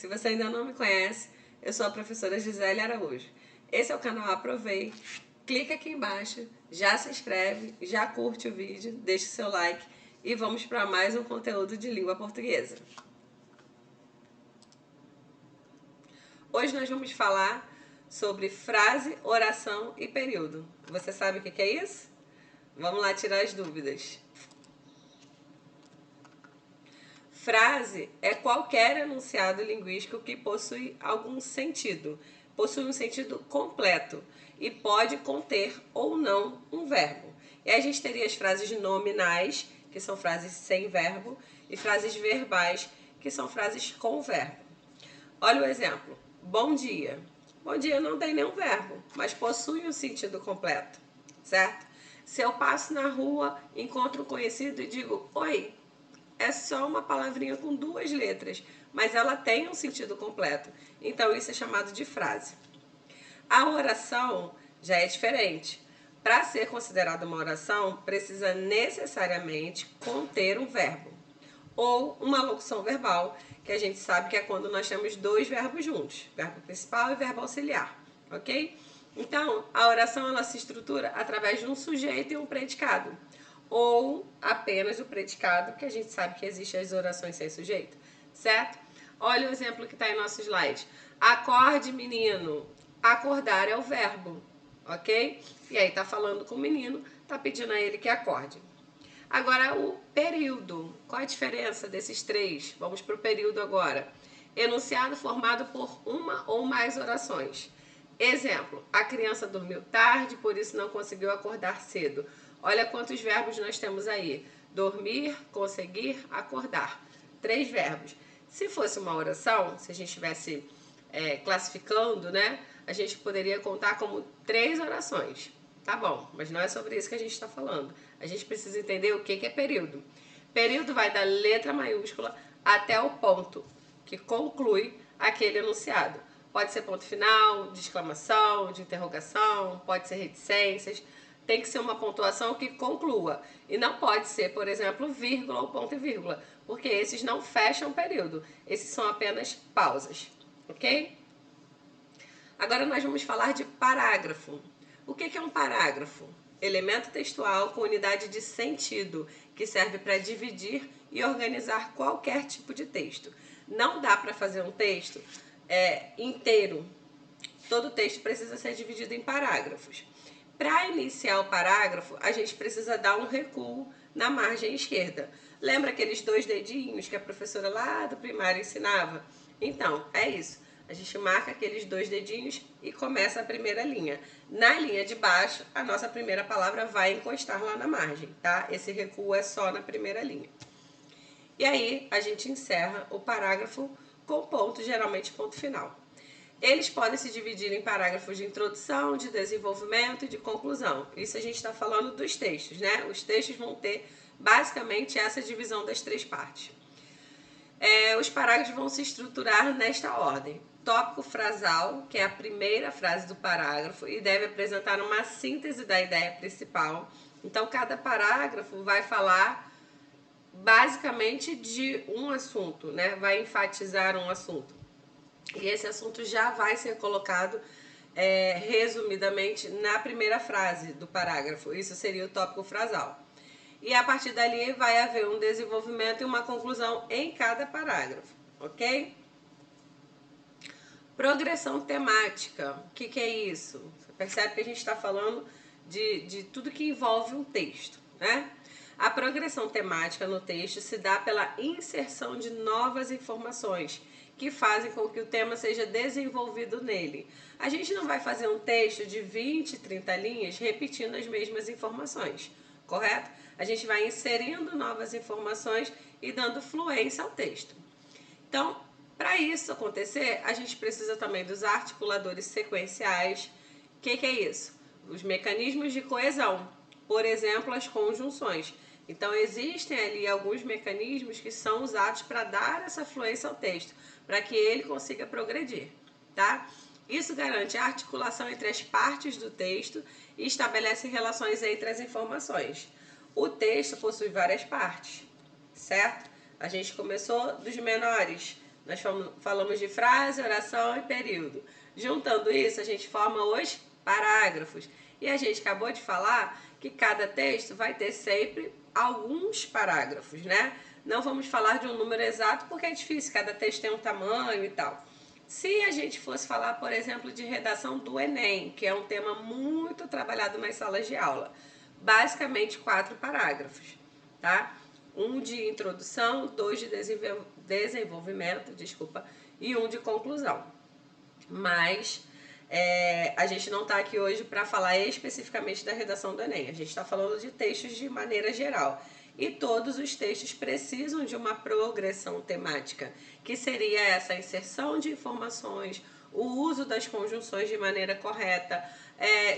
Se você ainda não me conhece, eu sou a professora Gisele Araújo. Esse é o canal Aprovei. Clica aqui embaixo, já se inscreve, já curte o vídeo, deixa o seu like e vamos para mais um conteúdo de língua portuguesa. Hoje nós vamos falar sobre frase, oração e período. Você sabe o que é isso? Vamos lá tirar as dúvidas. Frase é qualquer enunciado linguístico que possui algum sentido, possui um sentido completo e pode conter ou não um verbo. E aí a gente teria as frases nominais, que são frases sem verbo, e frases verbais, que são frases com verbo. Olha o exemplo. Bom dia. Bom dia não tem nenhum verbo, mas possui um sentido completo, certo? Se eu passo na rua, encontro um conhecido e digo oi, é só uma palavrinha com duas letras, mas ela tem um sentido completo. Então isso é chamado de frase. A oração já é diferente. Para ser considerada uma oração, precisa necessariamente conter um verbo ou uma locução verbal, que a gente sabe que é quando nós temos dois verbos juntos, verbo principal e verbo auxiliar, ok? Então, a oração ela se estrutura através de um sujeito e um predicado, ou apenas o predicado, que a gente sabe que existem as orações sem sujeito, certo? Olha o exemplo que está em nosso slide. Acorde, menino. Acordar é o verbo, ok? E aí tá falando com o menino, tá pedindo a ele que acorde. Agora, o período. Qual a diferença desses três? Vamos para o período agora. Enunciado formado por uma ou mais orações. Exemplo, a criança dormiu tarde, por isso não conseguiu acordar cedo. Olha quantos verbos nós temos aí. Dormir, conseguir, acordar. 3 verbos. Se fosse uma oração, se a gente estivesse classificando, né? A gente poderia contar como 3 orações. Tá bom, mas não é sobre isso que a gente está falando. A gente precisa entender o que é período. Período vai da letra maiúscula até o ponto que conclui aquele enunciado. Pode ser ponto final, de exclamação, de interrogação, pode ser reticências. Tem que ser uma pontuação que conclua. E não pode ser, por exemplo, vírgula ou ponto e vírgula, porque esses não fecham o período. Esses são apenas pausas, ok? Agora nós vamos falar de parágrafo. O que é um parágrafo? Elemento textual com unidade de sentido, que serve para dividir e organizar qualquer tipo de texto. Não dá para fazer um texto inteiro. Todo texto precisa ser dividido em parágrafos. Para iniciar o parágrafo, a gente precisa dar um recuo na margem esquerda. Lembra aqueles 2 dedinhos que a professora lá do primário ensinava? Então, é isso. A gente marca aqueles 2 dedinhos e começa a primeira linha. Na linha de baixo, a nossa primeira palavra vai encostar lá na margem, tá? Esse recuo é só na primeira linha. E aí, a gente encerra o parágrafo com ponto, geralmente ponto final. Eles podem se dividir em parágrafos de introdução, de desenvolvimento e de conclusão. Isso a gente está falando dos textos, né? Os textos vão ter basicamente essa divisão das 3 partes. Os parágrafos vão se estruturar nesta ordem. Tópico frasal, que é a primeira frase do parágrafo e deve apresentar uma síntese da ideia principal. Então, cada parágrafo vai falar basicamente de um assunto, né? Vai enfatizar um assunto. E esse assunto já vai ser colocado resumidamente na primeira frase do parágrafo. Isso seria o tópico frasal. E a partir dali vai haver um desenvolvimento e uma conclusão em cada parágrafo, ok? Progressão temática. O que é isso? Você percebe que a gente está falando de tudo que envolve um texto, né? A progressão temática no texto se dá pela inserção de novas informações que fazem com que o tema seja desenvolvido nele. A gente não vai fazer um texto de 20, 30 linhas repetindo as mesmas informações, correto? A gente vai inserindo novas informações e dando fluência ao texto. Então, para isso acontecer, a gente precisa também dos articuladores sequenciais. O que é isso? Os mecanismos de coesão, por exemplo, as conjunções. Então, existem ali alguns mecanismos que são usados para dar essa fluência ao texto, para que ele consiga progredir, tá? Isso garante a articulação entre as partes do texto e estabelece relações entre as informações. O texto possui várias partes, certo? A gente começou dos menores, Nós falamos de frase, oração e período. Juntando isso, a gente forma os parágrafos. E a gente acabou de falar que cada texto vai ter sempre alguns parágrafos, né? Não vamos falar de um número exato porque é difícil, cada texto tem um tamanho e tal. Se a gente fosse falar, por exemplo, de redação do Enem, que é um tema muito trabalhado nas salas de aula, basicamente 4 parágrafos, tá? Um de introdução, 2 de desenvolvimento, e 1 de conclusão. Mas a gente não está aqui hoje para falar especificamente da redação do Enem. A gente está falando de textos de maneira geral. E todos os textos precisam de uma progressão temática, que seria essa inserção de informações, o uso das conjunções de maneira correta,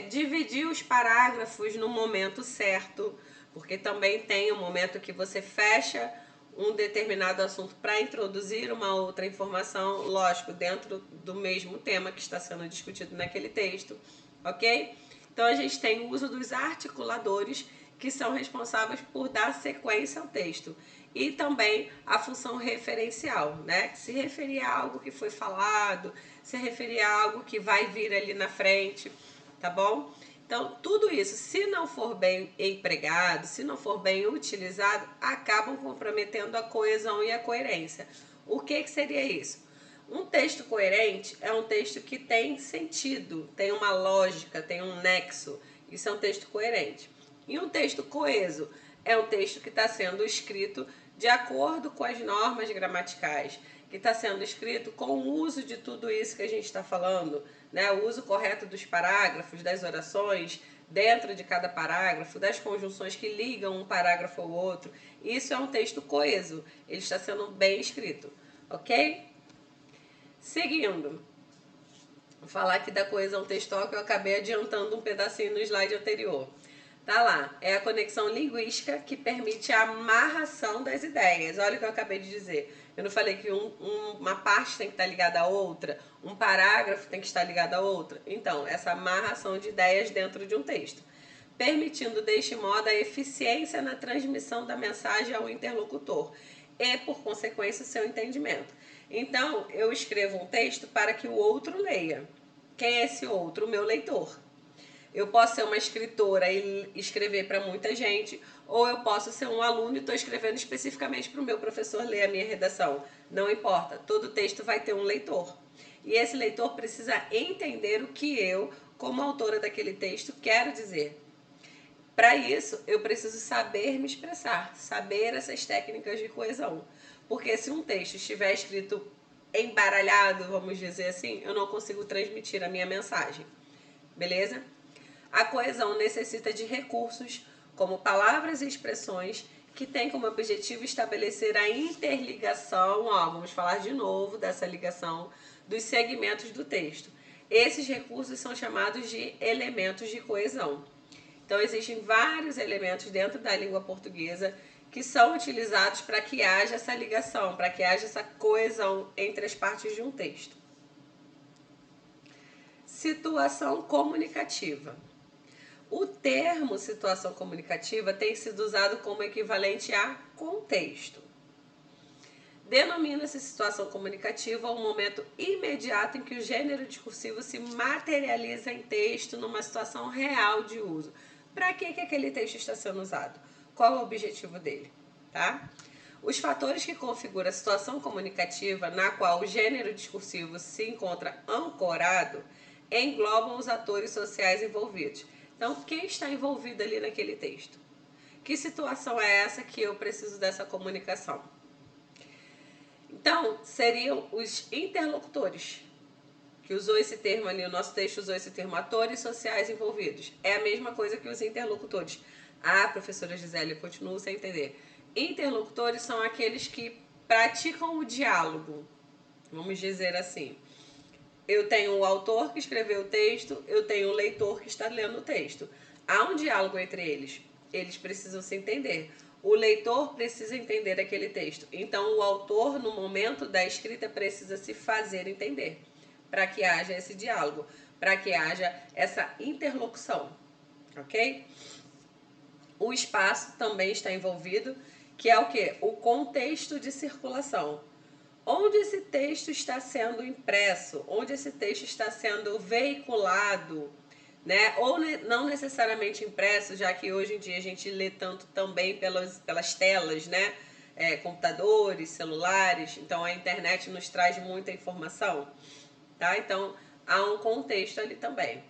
dividir os parágrafos no momento certo, porque também tem um momento que você fecha um determinado assunto para introduzir uma outra informação, lógico, dentro do mesmo tema que está sendo discutido naquele texto, ok? Então a gente tem o uso dos articuladores, que são responsáveis por dar sequência ao texto, e também a função referencial, né? Se referir a algo que foi falado, se referir a algo que vai vir ali na frente, tá bom? Então, tudo isso, se não for bem empregado, se não for bem utilizado, acabam comprometendo a coesão e a coerência. O que seria isso? Um texto coerente é um texto que tem sentido, tem uma lógica, tem um nexo. Isso é um texto coerente. E um texto coeso é um texto que está sendo escrito de acordo com as normas gramaticais, que está sendo escrito com o uso de tudo isso que a gente está falando, né? O uso correto dos parágrafos, das orações, dentro de cada parágrafo, das conjunções que ligam um parágrafo ao outro. Isso é um texto coeso, ele está sendo bem escrito, ok? Seguindo, vou falar aqui da coesão textual que eu acabei adiantando um pedacinho no slide anterior. Tá lá, é a conexão linguística que permite a amarração das ideias. Olha o que eu acabei de dizer. Eu não falei que uma parte tem que estar ligada à outra, um parágrafo tem que estar ligado à outra. Então, essa amarração de ideias dentro de um texto, permitindo deste modo a eficiência na transmissão da mensagem ao interlocutor e, por consequência, o seu entendimento. Então, eu escrevo um texto para que o outro leia. Quem é esse outro? O meu leitor. Eu posso ser uma escritora e escrever para muita gente, ou eu posso ser um aluno e estou escrevendo especificamente para o meu professor ler a minha redação. Não importa, todo texto vai ter um leitor. E esse leitor precisa entender o que eu, como autora daquele texto, quero dizer. Para isso, eu preciso saber me expressar, saber essas técnicas de coesão. Porque se um texto estiver escrito embaralhado, vamos dizer assim, eu não consigo transmitir a minha mensagem. Beleza? A coesão necessita de recursos como palavras e expressões que têm como objetivo estabelecer a interligação, vamos falar de novo dessa ligação, dos segmentos do texto. Esses recursos são chamados de elementos de coesão. Então, existem vários elementos dentro da língua portuguesa que são utilizados para que haja essa ligação, para que haja essa coesão entre as partes de um texto. Situação comunicativa. O termo situação comunicativa tem sido usado como equivalente a contexto. Denomina-se situação comunicativa o momento imediato em que o gênero discursivo se materializa em texto numa situação real de uso. Para que aquele texto está sendo usado? Qual é o objetivo dele? Tá? Os fatores que configuram a situação comunicativa na qual o gênero discursivo se encontra ancorado englobam os atores sociais envolvidos. Então, quem está envolvido ali naquele texto? Que situação é essa que eu preciso dessa comunicação? Então, seriam os interlocutores, que usou esse termo ali, o nosso texto usou esse termo, atores sociais envolvidos. É a mesma coisa que os interlocutores. Ah, professora Gisele, eu continuo sem entender. Interlocutores são aqueles que praticam o diálogo, vamos dizer assim. Eu tenho o autor que escreveu o texto, eu tenho o leitor que está lendo o texto. Há um diálogo entre eles. Eles precisam se entender. O leitor precisa entender aquele texto. Então, o autor, no momento da escrita, precisa se fazer entender, para que haja esse diálogo, para que haja essa interlocução, ok? O espaço também está envolvido, que é o quê? O contexto de circulação. onde esse texto está sendo impresso, onde esse texto está sendo veiculado, né? Ou não necessariamente impresso, já que hoje em dia a gente lê tanto também pelas telas, né? Computadores, celulares, então a internet nos traz muita informação, tá? Então há um contexto ali também.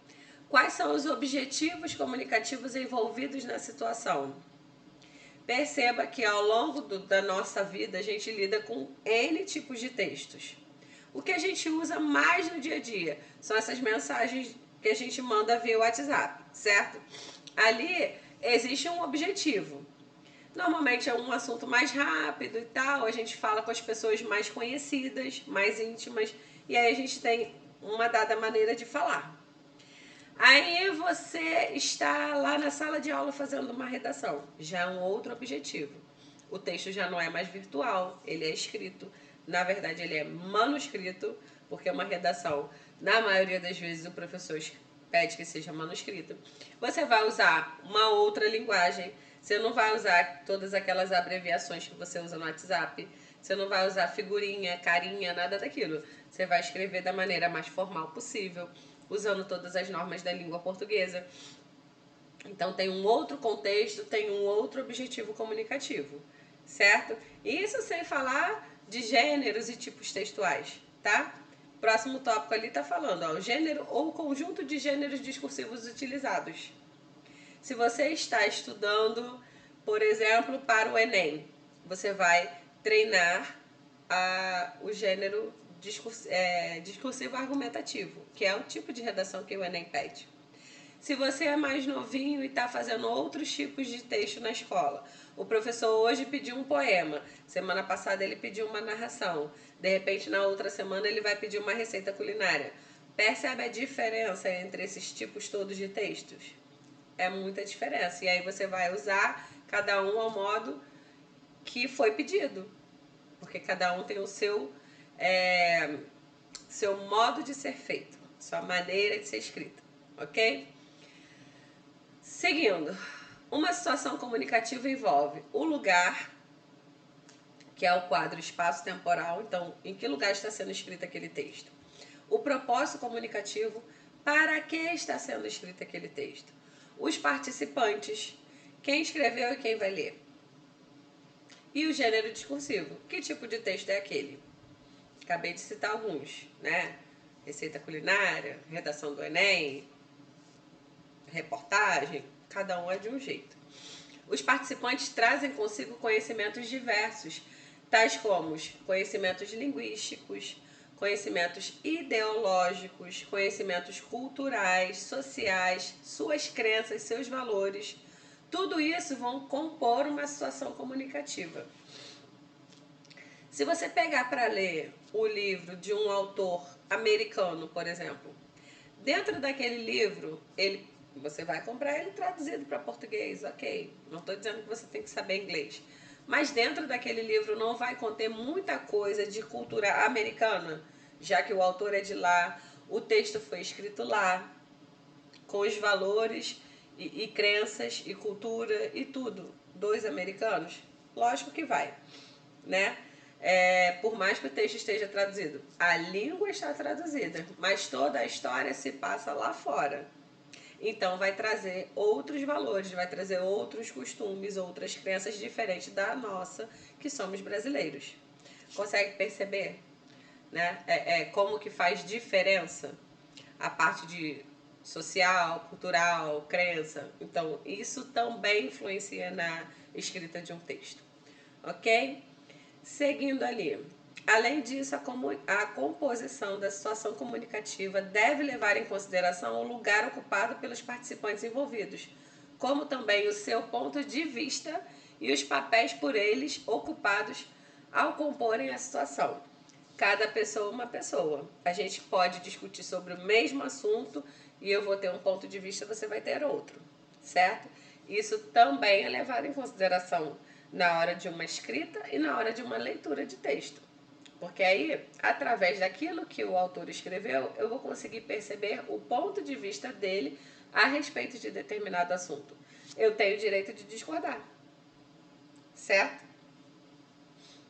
Quais são os objetivos comunicativos envolvidos na situação? Perceba que ao longo da nossa vida a gente lida com N tipos de textos. O que a gente usa mais no dia a dia são essas mensagens que a gente manda via WhatsApp, certo? Ali existe um objetivo. Normalmente é um assunto mais rápido e tal, a gente fala com as pessoas mais conhecidas, mais íntimas, e aí a gente tem uma dada maneira de falar. Aí você está lá na sala de aula fazendo uma redação, já é um outro objetivo. O texto já não é mais virtual, ele é escrito. Na verdade, ele é manuscrito, porque uma redação, na maioria das vezes, o professor pede que seja manuscrito. Você vai usar uma outra linguagem, você não vai usar todas aquelas abreviações que você usa no WhatsApp, você não vai usar figurinha, carinha, nada daquilo. Você vai escrever da maneira mais formal possível, usando todas as normas da língua portuguesa. Então tem um outro contexto, tem um outro objetivo comunicativo, certo? Isso sem falar de gêneros e tipos textuais, tá? Próximo tópico ali tá falando, ó, o gênero ou conjunto de gêneros discursivos utilizados. Se você está estudando, por exemplo, para o Enem, você vai treinar o gênero discursivo argumentativo, que é o tipo de redação que o Enem pede. Se você é mais novinho e está fazendo outros tipos de texto na escola, o professor hoje pediu um poema, semana passada ele pediu uma narração, de repente na outra semana ele vai pedir uma receita culinária. Percebe a diferença entre esses tipos todos de textos? É muita diferença. E aí você vai usar cada um ao modo que foi pedido, porque cada um tem o seu modo de ser feito, sua maneira de ser escrita, ok? Seguindo, uma situação comunicativa envolve o lugar, que é o quadro espaço-temporal, então em que lugar está sendo escrito aquele texto. O propósito comunicativo, para que está sendo escrito aquele texto. Os participantes, quem escreveu e quem vai ler. E o gênero discursivo, que tipo de texto é aquele? Acabei de citar alguns, né? Receita culinária, redação do Enem, reportagem, cada um é de um jeito. Os participantes trazem consigo conhecimentos diversos, tais como conhecimentos linguísticos, conhecimentos ideológicos, conhecimentos culturais, sociais, suas crenças, seus valores. Tudo isso vão compor uma situação comunicativa. Se você pegar para ler o livro de um autor americano, por exemplo, dentro daquele livro, você vai comprar ele traduzido para português, ok. Não estou dizendo que você tem que saber inglês. Mas dentro daquele livro não vai conter muita coisa de cultura americana, já que o autor é de lá, o texto foi escrito lá, com os valores e crenças e cultura e tudo dos americanos. Lógico que vai, né? Por mais que o texto esteja traduzido, a língua está traduzida, mas toda a história se passa lá fora. Então vai trazer outros valores, vai trazer outros costumes, outras crenças diferentes da nossa, que somos brasileiros. Consegue perceber, né? Como que faz diferença a parte de social, cultural, crença. Então isso também influencia na escrita de um texto, ok? Seguindo ali. Além disso, a composição da situação comunicativa deve levar em consideração o lugar ocupado pelos participantes envolvidos, como também o seu ponto de vista e os papéis por eles ocupados ao comporem a situação. Cada pessoa é uma pessoa. A gente pode discutir sobre o mesmo assunto e eu vou ter um ponto de vista, você vai ter outro, certo? Isso também é levado em consideração na hora de uma escrita e na hora de uma leitura de texto. Porque aí, através daquilo que o autor escreveu, eu vou conseguir perceber o ponto de vista dele a respeito de determinado assunto. Eu tenho o direito de discordar, certo?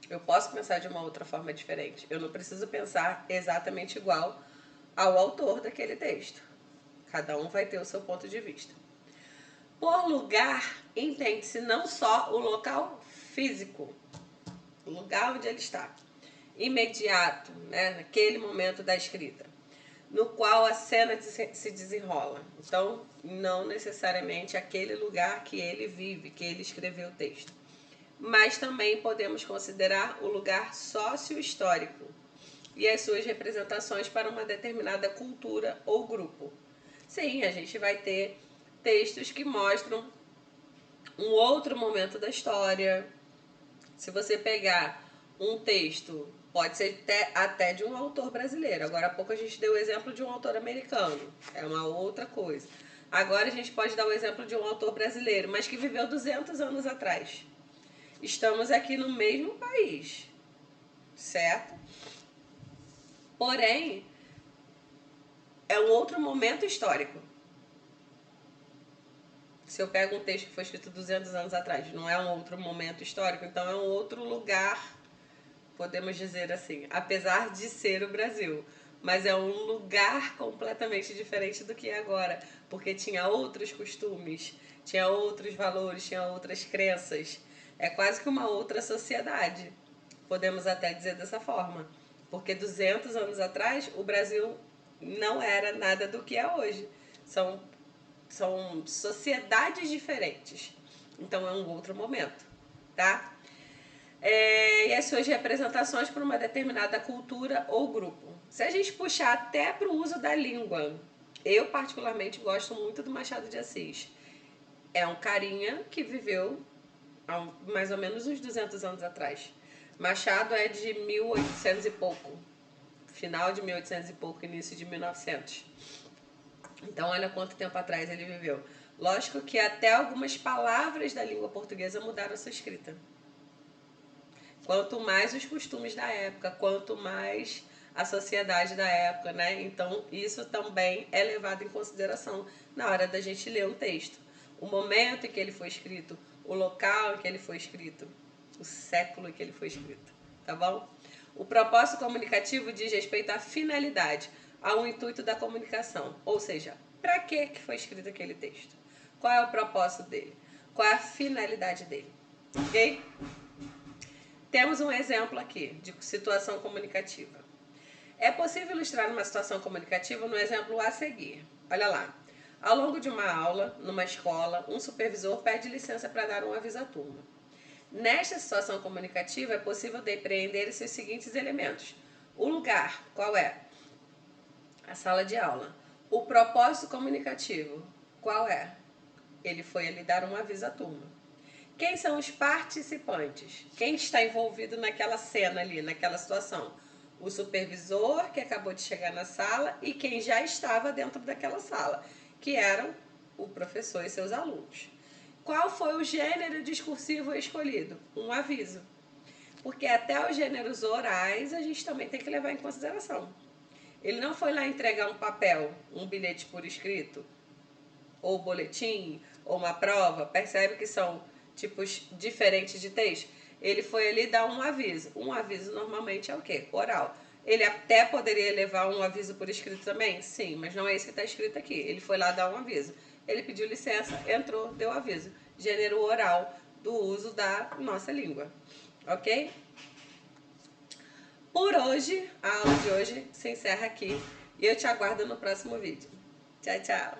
Eu posso pensar de uma outra forma diferente. Eu não preciso pensar exatamente igual ao autor daquele texto. Cada um vai ter o seu ponto de vista. Por lugar, entende-se não só o local físico, o lugar onde ele está, imediato, né, naquele momento da escrita, no qual a cena se desenrola. Então, não necessariamente aquele lugar que ele vive, que ele escreveu o texto. Mas também podemos considerar o lugar sócio-histórico e as suas representações para uma determinada cultura ou grupo. Sim, a gente vai ter textos que mostram um outro momento da história. Se você pegar um texto, pode ser até de um autor brasileiro. Agora há pouco a gente deu o exemplo de um autor americano. É uma outra coisa. Agora a gente pode dar o exemplo de um autor brasileiro, mas que viveu 200 anos atrás. Estamos aqui no mesmo país, certo? Porém, é um outro momento histórico. Se eu pego um texto que foi escrito 200 anos atrás, não é um outro momento histórico, então é um outro lugar, podemos dizer assim, apesar de ser o Brasil. Mas é um lugar completamente diferente do que é agora, porque tinha outros costumes, tinha outros valores, tinha outras crenças. É quase que uma outra sociedade, podemos até dizer dessa forma. Porque 200 anos atrás, o Brasil não era nada do que é hoje. São sociedades diferentes. Então é um outro momento, tá? E as suas representações para uma determinada cultura ou grupo. Se a gente puxar até para o uso da língua, eu particularmente gosto muito do Machado de Assis. É um carinha que viveu há mais ou menos uns 200 anos atrás. Machado é de 1800 e pouco, final de 1800 e pouco, início de 1900. Então olha quanto tempo atrás ele viveu. Lógico que até algumas palavras da língua portuguesa mudaram a sua escrita. Quanto mais os costumes da época, quanto mais a sociedade da época, né? Então isso também é levado em consideração na hora da gente ler um texto. O momento em que ele foi escrito, o local em que ele foi escrito, o século em que ele foi escrito, tá bom? O propósito comunicativo diz respeito à finalidade, ao intuito da comunicação, ou seja, para que foi escrito aquele texto? Qual é o propósito dele? Qual é a finalidade dele? Ok? Temos um exemplo aqui de situação comunicativa. É possível ilustrar uma situação comunicativa no exemplo a seguir. Olha lá. Ao longo de uma aula, numa escola, um supervisor pede licença para dar um aviso à turma. Nesta situação comunicativa, é possível depreender seus seguintes elementos. O lugar, qual é? A sala de aula. O propósito comunicativo, qual é? Ele foi ali dar um aviso à turma. Quem são os participantes? Quem está envolvido naquela cena ali, naquela situação? O supervisor que acabou de chegar na sala e quem já estava dentro daquela sala, que eram o professor e seus alunos. Qual foi o gênero discursivo escolhido? Um aviso. Porque até os gêneros orais a gente também tem que levar em consideração. Ele não foi lá entregar um papel, um bilhete por escrito, ou boletim, ou uma prova, percebe que são tipos diferentes de texto. Ele foi ali dar um aviso. Um aviso normalmente é o quê? Oral. Ele até poderia levar um aviso por escrito também? Sim, mas não é isso que está escrito aqui. Ele foi lá dar um aviso. Ele pediu licença, entrou, deu aviso. Gênero oral do uso da nossa língua. Ok? Por hoje, a aula de hoje se encerra aqui. E eu te aguardo no próximo vídeo. Tchau, tchau.